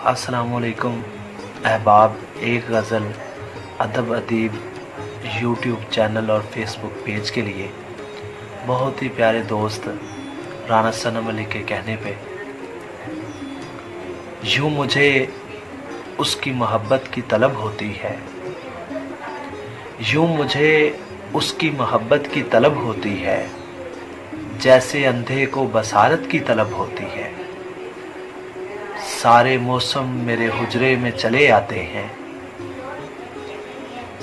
अस्सलामुअलैकुम अहबाब। एक गज़ल अदब अदीब यूट्यूब चैनल और फेसबुक पेज के लिए बहुत ही प्यारे दोस्त राना सनम अली के कहने पे यूँ मुझे उसकी मोहब्बत की तलब होती है, यूँ मुझे उसकी मोहब्बत की तलब होती है, जैसे अंधे को बसारत की तलब होती है। सारे मौसम मेरे हुजरे में चले आते हैं,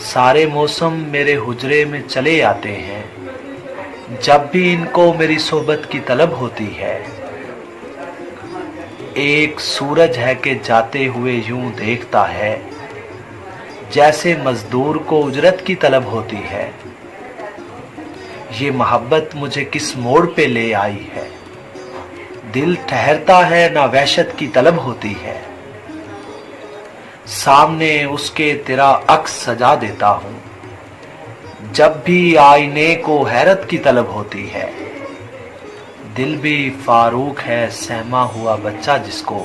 सारे मौसम मेरे हुजरे में चले आते हैं, जब भी इनको मेरी सोबत की तलब होती है। एक सूरज है कि जाते हुए यूं देखता है, जैसे मजदूर को उजरत की तलब होती है। ये मोहब्बत मुझे किस मोड़ पे ले आई है, दिल ठहरता है ना वहशत की तलब होती है। सामने उसके तेरा अक्स सजा देता हूँ, जब भी आईने को हैरत की तलब होती है। दिल भी फारूक है सहमा हुआ बच्चा जिसको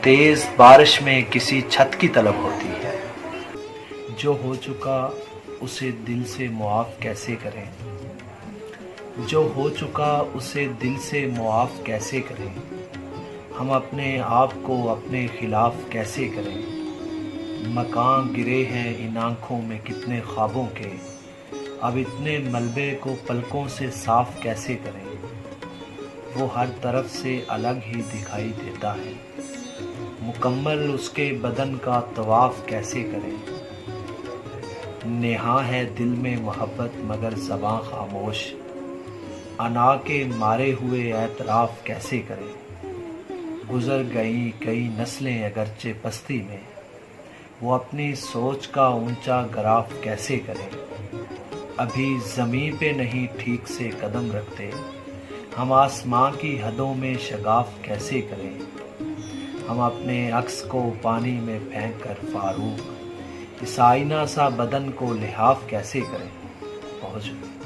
तेज बारिश में किसी छत की तलब होती है। जो हो चुका उसे दिल से मुआफ़ कैसे करें, जो हो चुका उसे दिल से मुआफ़ कैसे करें। हम अपने आप को अपने खिलाफ कैसे करें। मकान गिरे हैं इन आँखों में कितने ख्वाबों के, अब इतने मलबे को पलकों से साफ कैसे करें। वो हर तरफ से अलग ही दिखाई देता है, मुकम्मल उसके बदन का तवाफ कैसे करें। नेहा है दिल में मोहब्बत मगर ज़बां खामोश, अना के मारे हुए एतराफ़ कैसे करें। गुज़र गई कई नस्लें अगरचे पस्ती में, वो अपनी सोच का ऊंचा ग्राफ कैसे करें। अभी ज़मीं पे नहीं ठीक से कदम रखते, हम आसमां की हदों में शगाफ कैसे करें। हम अपने अक्स को पानी में फेंक कर फारूक इस आईना सा बदन को लिहाफ कैसे करें। बहुत शुक्रिया।